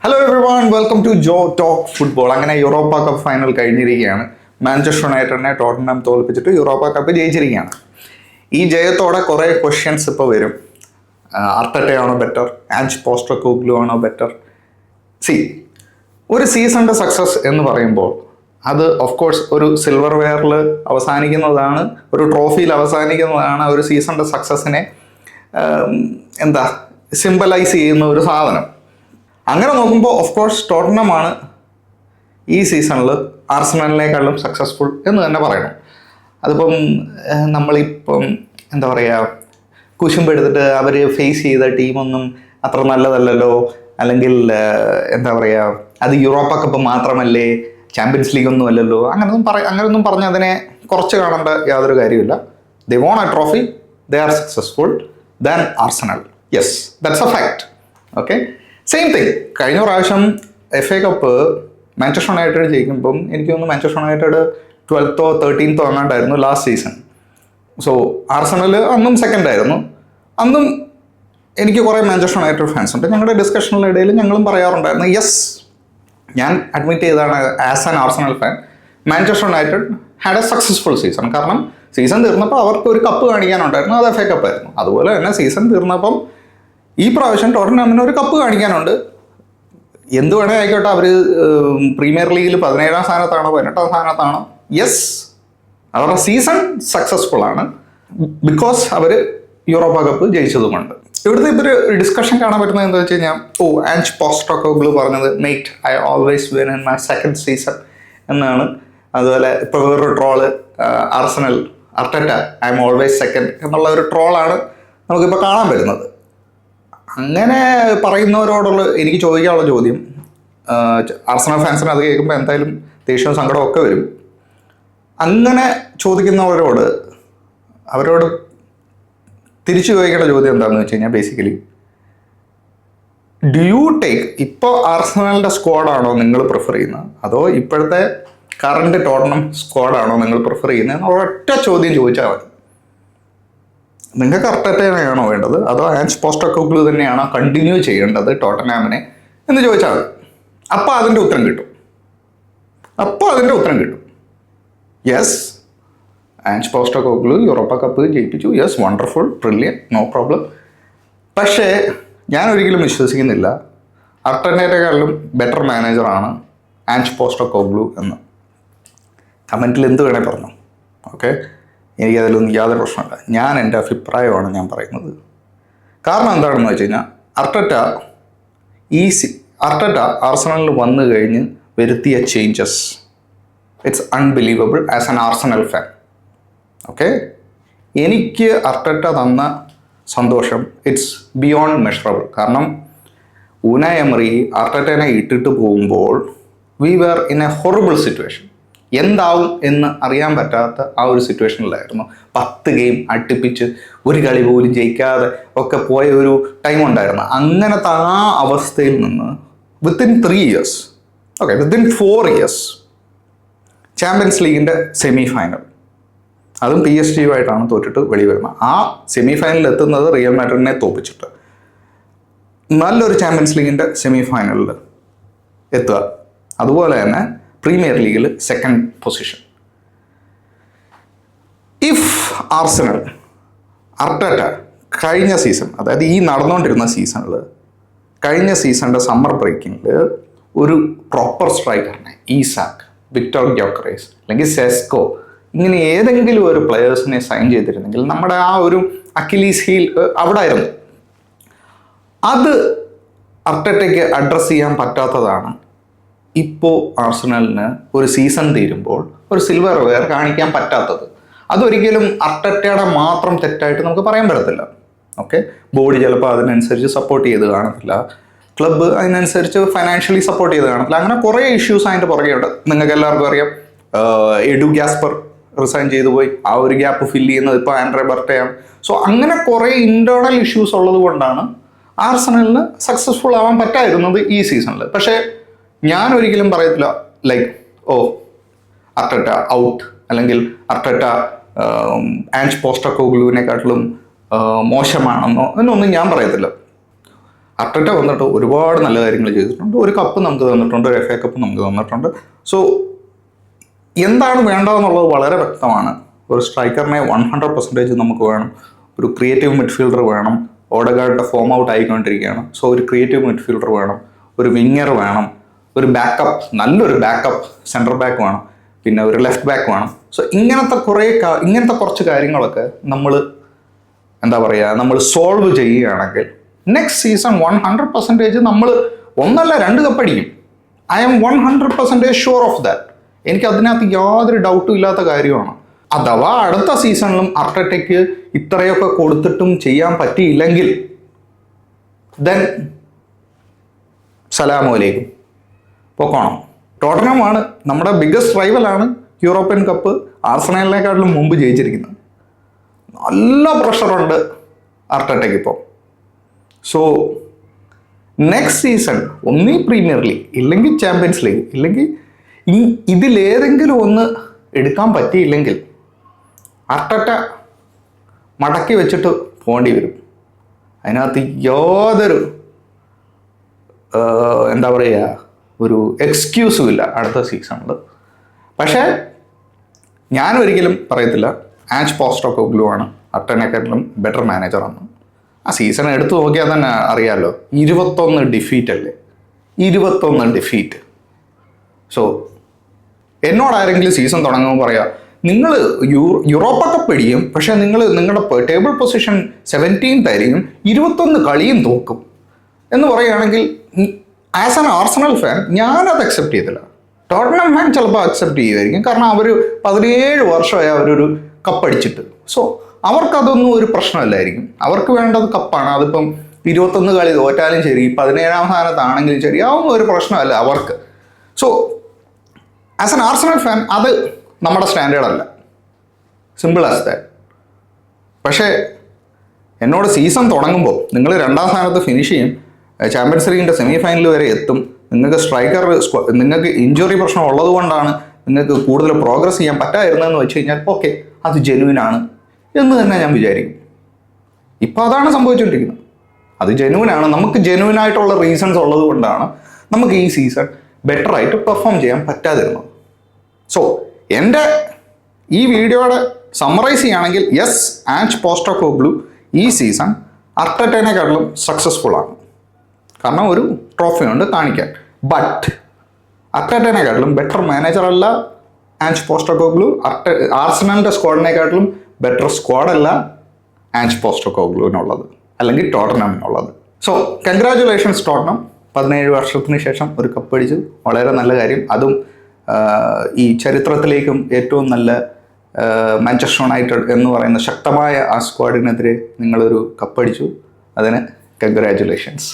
Hello everyone, welcome to Jo talk football. അങ്ങനെ Europa cup final കഴിഞ്ഞിരിക്കുകയാണ്. Manchester യുണൈറ്റഡിനെ Tottenham തോൽപ്പിച്ചിട്ട് Europa cup ജയിച്ചിരിക്കുകയാണ്. ഈ ജയത്തോടെ കുറേ ക്വസ്റ്റ്യൻസ് ഇപ്പോൾ വരും. അർട്ടറ്റയാണോ ബെറ്റർ, ആഞ്ച് പോസ്റ്റെക്കോഗ്ലു ആണോ ബെറ്റർ? ഒരു സീസണിൻ്റെ സക്സസ് എന്ന് പറയുമ്പോൾ അത് ഓഫ് കോഴ്സ് ഒരു സിൽവർ വെയറിൽ അവസാനിക്കുന്നതാണ്, ഒരു ട്രോഫിയിൽ അവസാനിക്കുന്നതാണ്. ഒരു സീസണിൻ്റെ സക്സസിനെ സിംബലൈസ് ചെയ്യുന്ന ഒരു സാധനം. അങ്ങനെ നോക്കുമ്പോൾ ഓഫ് കോഴ്സ് ടോട്ടൻഹാമാണ് ഈ സീസണിൽ ആർസണലിനേക്കാളും സക്സസ്ഫുൾ എന്ന് തന്നെ പറയണം. അതിപ്പം നമ്മളിപ്പം കുശുമ്പെടുത്തിട്ട് അവർ ഫേസ് ചെയ്ത ടീമൊന്നും അത്ര നല്ലതല്ലല്ലോ, അല്ലെങ്കിൽ അത് യൂറോപ്പ കപ്പ് മാത്രമല്ലേ, ചാമ്പ്യൻസ് ലീഗ് ഒന്നും അല്ലല്ലോ, അങ്ങനെയൊന്നും പറഞ്ഞ് അതിനെ കുറച്ച് കാണേണ്ട യാതൊരു കാര്യമില്ല. They won a trophy, they are successful than Arsenal. Yes, that's a fact. Okay, same thing. കഴിഞ്ഞ പ്രാവശ്യം FA കപ്പ് മാഞ്ചസ്റ്റർ യുണൈറ്റഡ് ജയിക്കുമ്പം എനിക്ക് തോന്നുന്നു Manchester United 12th or 13th അങ്ങാണ്ടായിരുന്നു ലാസ്റ്റ് സീസൺ. സോ ആർസണൽ അന്നും സെക്കൻഡ് ആയിരുന്നു. അന്നും എനിക്ക് കുറേ മാഞ്ചസ്റ്റർ യുണൈറ്റഡ് ഫാൻസ് ഉണ്ട്. ഞങ്ങളുടെ ഡിസ്കഷനുള്ള ഇടയിൽ ഞങ്ങളും പറയാറുണ്ടായിരുന്നു, യെസ്, ഞാൻ അഡ്മിറ്റ് ചെയ്തതാണ് as an Arsenal fan, Manchester United had A successful season. കാരണം സീസൺ തീർന്നപ്പോൾ അവർക്ക് ഒരു കപ്പ് കാണിക്കാനുണ്ടായിരുന്നു, അത് FA കപ്പായിരുന്നു. അതുപോലെ തന്നെ സീസൺ തീർന്നപ്പം ഈ പ്രാവശ്യം ടോട്ടൻഹാമിന് ഒരു കപ്പ് കാണിക്കാനുണ്ട്. എന്ത് വേണേ ആയിക്കോട്ടെ, അവർ പ്രീമിയർ ലീഗിൽ 17ാം സ്ഥാനത്താണോ 18ാം സ്ഥാനത്താണോ, യെസ്, അവരുടെ സീസൺ സക്സസ്ഫുൾ ആണ് ബിക്കോസ് അവർ യൂറോപ്പ കപ്പ് ജയിച്ചതുകൊണ്ട്. ഇവിടുത്തെ ഇപ്പോൾ ഒരു ഡിസ്കഷൻ കാണാൻ പറ്റുന്നത് എന്താ വെച്ച് കഴിഞ്ഞാൽ, ആഞ്ച് പോസ്റ്റെക്കോഗ്ലു പറഞ്ഞത് mate I always win in my second season എന്നാണ്. അതുപോലെ ഇപ്പോൾ വേറൊരു troll, Arsenal Arteta I am always second എന്നുള്ള ഒരു ട്രോളാണ് നമുക്കിപ്പോൾ കാണാൻ പറ്റുന്നത്. അങ്ങനെ പറയുന്നവരോടുള്ള എനിക്ക് ചോദിക്കാനുള്ള ചോദ്യം, ആർസണൽ ഫാൻസിന് അത് കേൾക്കുമ്പോൾ എന്തായാലും ദേഷ്യവും സങ്കടവും ഒക്കെ വരും. അങ്ങനെ ചോദിക്കുന്നവരോട് അവരോട് തിരിച്ചു ചോദിക്കേണ്ട ചോദ്യം എന്താണെന്ന് വെച്ച് കഴിഞ്ഞാൽ, ബേസിക്കലി ഡു യു ടേക്ക് ഇപ്പോൾ ആർസണലിൻ്റെ സ്ക്വാഡാണോ നിങ്ങൾ പ്രിഫർ ചെയ്യുന്നത്, അതോ ഇപ്പോഴത്തെ കറണ്ട് ടോട്ടൻഹാം സ്ക്വാഡാണോ നിങ്ങൾ പ്രിഫർ ചെയ്യുന്നത്? ഒരൊറ്റ ചോദ്യം ചോദിച്ചാൽ മതി. നിങ്ങൾക്ക് അർട്ടറ്റയാണോ വേണ്ടത്, അതോ ആഞ്ച് പോസ്റ്റെക്കോഗ്ലു തന്നെയാണോ കണ്ടിന്യൂ ചെയ്യേണ്ടത് ടോട്ടൻഹാമിനെ എന്ന് ചോദിച്ചാൽ മതി. അപ്പോൾ അതിൻ്റെ ഉത്തരം കിട്ടും. Yes, Ange Postecoglou Europa cup ജയിപ്പിച്ചു, yes, wonderful, brilliant, no problem. പക്ഷേ ഞാൻ ഒരിക്കലും വിശ്വസിക്കുന്നില്ല അർട്ടറ്റയെക്കാളും ബെറ്റർ മാനേജറാണ് ആഞ്ച് പോസ്റ്റെക്കോഗ്ലു എന്ന്. കമൻറ്റിൽ എന്ത് വേണേൽ പറഞ്ഞു, ഓക്കെ, എനിക്കതിലൊന്നും യാതൊരു പ്രശ്നമില്ല. ഞാൻ എൻ്റെ അഭിപ്രായമാണ് ഞാൻ പറയുന്നത്. കാരണം എന്താണെന്ന് വെച്ച് കഴിഞ്ഞാൽ, അർട്ടറ്റ ആർസണലിൽ വന്നു കഴിഞ്ഞ് വരുത്തിയ changes, it's unbelievable as an Arsenal fan. Okay, എനിക്ക് അർട്ടറ്റ തന്ന സന്തോഷം ഇറ്റ്സ് ബിയോണ്ട് മെഷറബിൾ. കാരണം ഊനായ് എമറി അർട്ടറ്റനെ ഇട്ടിട്ട് പോകുമ്പോൾ we were in a horrible situation. എന്താവും എന്ന് അറിയാൻ പറ്റാത്ത ആ ഒരു സിറ്റുവേഷനിലായിരുന്നു. 10 ഗെയിം അടുപ്പിച്ച് ഒരു കളി പോലും ജയിക്കാതെ ഒക്കെ പോയ ഒരു ടൈം ഉണ്ടായിരുന്നു. അങ്ങനത്തെ ആ അവസ്ഥയിൽ നിന്ന് within 3 years, within 4 years champions ലീഗിൻ്റെ സെമി ഫൈനൽ, അതും PSG ആയിട്ടാണ് തോറ്റിട്ട് വെളി വരുന്നത്. ആ സെമി ഫൈനലിൽ എത്തുന്നത് റിയൽ മാഡ്രിഡിനെ തോപ്പിച്ചിട്ട്, നല്ലൊരു ചാമ്പ്യൻസ് ലീഗിൻ്റെ സെമി ഫൈനലിൽ എത്തുക. അതുപോലെ തന്നെ പ്രീമിയർ ലീഗിൽ സെക്കൻഡ് പൊസിഷൻ. ഇഫ് ആർസണൽ അർട്ടറ്റ കഴിഞ്ഞ സീസൺ, അതായത് ഈ നടന്നുകൊണ്ടിരുന്ന സീസണിൽ, കഴിഞ്ഞ സീസണിൻ്റെ സമ്മർ ബ്രേക്കിങ്ങിൽ ഒരു പ്രോപ്പർ സ്ട്രൈക്കറിനെ, ഈസാക്ക്, വിക്ടർ ഗ്യോക്കറേസ് അല്ലെങ്കിൽ സെസ്കോ, ഇങ്ങനെ ഏതെങ്കിലും ഒരു പ്ലെയേഴ്സിനെ സൈൻ ചെയ്തിരുന്നെങ്കിൽ നമ്മുടെ ആ ഒരു അക്കിലീസ് ഹീൽ അവിടെ ആയിരുന്നു. അത് അർട്ടറ്റയ്ക്ക് അഡ്രസ്സ് ചെയ്യാൻ പറ്റാത്തതാണ് ഇപ്പോൾ ആർസണലിന് ഒരു സീസൺ തീരുമ്പോൾ ഒരു സിൽവർ വെയർ കാണിക്കാൻ പറ്റാത്തത്. അതൊരിക്കലും അർട്ടറ്റയുടെ മാത്രം തെറ്റായിട്ട് നമുക്ക് പറയാൻ പറ്റത്തില്ല. ഓക്കെ, ബോഡി ചിലപ്പോൾ അതിനനുസരിച്ച് സപ്പോർട്ട് ചെയ്ത് കാണത്തില്ല, ക്ലബ്ബ് അതിനനുസരിച്ച് ഫൈനാൻഷ്യലി സപ്പോർട്ട് ചെയ്ത് കാണത്തില്ല. അങ്ങനെ കുറേ ഇഷ്യൂസ് അതിൻ്റെ പുറകെയുണ്ട്. നിങ്ങൾക്ക് എല്ലാവർക്കും അറിയാം, എഡു ഗ്യാസ്പർ റിസൈൻ ചെയ്തു പോയി. ആ ഒരു ഗ്യാപ്പ് ഫില്ല് ചെയ്യുന്നത് ഇപ്പോൾ ആൻഡ്രെ ബർട്ടയാണ്. സോ അങ്ങനെ കുറേ ഇൻറ്റേർണൽ ഇഷ്യൂസ് ഉള്ളത് കൊണ്ടാണ് ആർസണലിന് സക്സസ്ഫുൾ ആവാൻ പറ്റായിരുന്നത് ഈ സീസണിൽ. പക്ഷേ ഞാൻ ഒരിക്കലും പറയത്തില്ല അർട്ടറ്റ ഔട്ട്, അല്ലെങ്കിൽ അർട്ടറ്റ ആഞ്ച് പോസ്റ്റെക്കോഗ്ലുവിനെക്കാട്ടിലും മോശമാണെന്നോ എന്നൊന്നും ഞാൻ പറയത്തില്ല. അർട്ടറ്റ വന്നിട്ട് ഒരുപാട് നല്ല കാര്യങ്ങൾ ചെയ്തിട്ടുണ്ട്. ഒരു കപ്പ് നമുക്ക് തന്നിട്ടുണ്ട്, ഒരു FA കപ്പ് നമുക്ക് തന്നിട്ടുണ്ട്. സോ എന്താണ് വേണ്ടതെന്നുള്ളത് വളരെ വ്യക്തമാണ്. ഒരു സ്ട്രൈക്കറിനെ 100% നമുക്ക് വേണം. ഒരു ക്രിയേറ്റീവ് മിഡ്ഫീൽഡർ വേണം. ഓഡഗാർഡ് ഫോം ഔട്ട് ആയിക്കൊണ്ടിരിക്കുകയാണ്. സോ ഒരു ക്രിയേറ്റീവ് മിഡ്ഫീൽഡർ വേണം, ഒരു വിങ്ങർ വേണം, ഒരു ബാക്കപ്പ്, നല്ലൊരു ബാക്കപ്പ് സെൻറ്റർ ബാക്ക് വേണം, പിന്നെ ഒരു ലെഫ്റ്റ് ബാക്ക് വേണം. സോ ഇങ്ങനത്തെ കുറച്ച് കാര്യങ്ങളൊക്കെ നമ്മൾ നമ്മൾ സോൾവ് ചെയ്യുകയാണെങ്കിൽ നെക്സ്റ്റ് സീസൺ 100% നമ്മൾ 1 അല്ല 2 കപ്പടിക്കും. I am 100% sure of that. എനിക്ക് അതിനകത്ത് യാതൊരു ഡൗട്ടും ഇല്ലാത്ത കാര്യമാണ്. അഥവാ അടുത്ത സീസണിലും അർട്ടറ്റയ്ക്ക് ഇത്രയൊക്കെ കൊടുത്തിട്ടും ചെയ്യാൻ പറ്റിയില്ലെങ്കിൽ ദെൻ സലാമലൈക്കും, പൊക്കോണം. ടോട്ടനമാണ് നമ്മുടെ ബിഗ്ഗസ്റ്റ് റൈവലാണ്. യൂറോപ്യൻ കപ്പ് ആർസണലിനെക്കാട്ടിലും മുമ്പ് ജയിച്ചിരിക്കുന്നത്. നല്ല പ്രഷറുണ്ട് അർട്ടറ്റയ്ക്ക് ഇപ്പോൾ. സോ നെക്സ്റ്റ് സീസൺ ഒന്നീ പ്രീമിയർ ലീഗ്, ഇല്ലെങ്കിൽ ചാമ്പ്യൻസ് ലീഗ്, ഇല്ലെങ്കിൽ ഇതിലേതെങ്കിലും ഒന്ന് എടുക്കാൻ പറ്റിയില്ലെങ്കിൽ അർട്ടറ്റ മടക്കി വെച്ചിട്ട് പോകേണ്ടി വരും. അതിനകത്ത് യാതൊരു ഒരു എക്സ്ക്യൂസും ഇല്ല അടുത്ത സീസണിൽ. പക്ഷേ ഞാനൊരിക്കലും പറയത്തില്ല ആഞ്ച് പോസ്റ്റോകോഗ്ലു ആണ് അർട്ടറ്റയെക്കാട്ടിലും ബെറ്റർ മാനേജറാണ്. ആ സീസൺ എടുത്തു നോക്കിയാൽ തന്നെ അറിയാമല്ലോ, 21 ഡിഫീറ്റ് അല്ലേ, 21 ഡിഫീറ്റ്. സോ എന്നോടാരെങ്കിലും സീസൺ തുടങ്ങുമ്പോൾ പറയാം, നിങ്ങൾ യൂറോപ്പ കപ്പ് അടിക്കും, പക്ഷേ നിങ്ങളുടെ ടേബിൾ പൊസിഷൻ 17th ആയിരിക്കും, 21 കളിയും തോക്കും എന്ന് പറയുകയാണെങ്കിൽ ആസ് ആൻ ആർസണൽ ഫാൻ ഞാനത് അക്സെപ്റ്റ് ചെയ്തില്ല. ടോട്ടനം ഫാൻ ചിലപ്പോൾ അക്സെപ്റ്റ് ചെയ്യുമായിരിക്കും, കാരണം അവർ 17 വർഷമായി അവരൊരു കപ്പടിച്ചിട്ട്. സോ അവർക്കതൊന്നും ഒരു പ്രശ്നമല്ലായിരിക്കും. അവർക്ക് വേണ്ടത് കപ്പാണ്. അതിപ്പം 21 കളി തോറ്റാലും ശരി, 17ാം സ്ഥാനത്താണെങ്കിലും ശരി, അതൊന്നും ഒരു പ്രശ്നമല്ല അവർക്ക്. So as an Arsenal fan അത് നമ്മുടെ സ്റ്റാൻഡേർഡ് അല്ല, സിമ്പിൾ ആസ് ദാറ്റ്. പക്ഷേ എന്നോട് സീസൺ തുടങ്ങുമ്പോൾ നിങ്ങൾ 2ാം സ്ഥാനത്ത് ഫിനിഷ് ചെയ്യും, ചാമ്പ്യൻസ് ലീഗിൻ്റെ സെമി ഫൈനൽ വരെ എത്തും, നിങ്ങൾക്ക് ഇഞ്ചുറി പ്രശ്നം ഉള്ളത് കൊണ്ടാണ് നിങ്ങൾക്ക് കൂടുതൽ പ്രോഗ്രസ് ചെയ്യാൻ പറ്റാതിരുന്നതെന്ന് വെച്ച് കഴിഞ്ഞാൽ ഓക്കെ, അത് ജെന്യൂനാണ് എന്ന് തന്നെ ഞാൻ വിചാരിക്കും. ഇപ്പോൾ അതാണ് സംഭവിച്ചുകൊണ്ടിരിക്കുന്നത്. അത് ജെന്യൂനാണ്. നമുക്ക് ജെന്യൂനായിട്ടുള്ള റീസൺസ് ഉള്ളത് കൊണ്ടാണ് നമുക്ക് ഈ സീസൺ ബെറ്ററായിട്ട് പെർഫോം ചെയ്യാൻ പറ്റാതിരുന്നത്. സോ എൻ്റെ ഈ വീഡിയോയുടെ സമ്മറൈസ് ചെയ്യുകയാണെങ്കിൽ യെസ്, ആഞ്ച് പോസ്റ്റോകോഗ്ലു ഈ സീസൺ അർട്ടറ്റയെക്കാട്ടിലും സക്സസ്ഫുൾ ആണ്. കാരണം ഒരു ട്രോഫി ഉണ്ട് കാണിക്കാൻ. ബട്ട് അർട്ടറ്റയെക്കാട്ടിലും ബെറ്റർ മാനേജർ അല്ല ആഞ്ച് പോസ്റ്റോകോഗ്ലു. ആർസണലിൻ്റെ സ്ക്വാഡിനെക്കാട്ടിലും ബെറ്റർ സ്ക്വാഡല്ല ആഞ്ച് പോസ്റ്റോകോഗ്ലുവിനുള്ളത്, അല്ലെങ്കിൽ ടോട്ടനമിനുള്ളത്. സോ കൺഗ്രാജുലേഷൻസ് ടോട്ടനം, 17 വർഷത്തിന് ശേഷം ഒരു കപ്പ് അടിച്ചു. വളരെ നല്ല കാര്യം. അതും ഈ ചരിത്രത്തിലേക്കും ഏറ്റവും നല്ല മാഞ്ചസ്റ്റർ യുണൈറ്റഡ് എന്ന് പറയുന്ന ശക്തമായ ആ സ്ക്വാഡിനെതിരെ നിങ്ങളൊരു കപ്പടിച്ചു. അതിന് കൺഗ്രാജുലേഷൻസ്.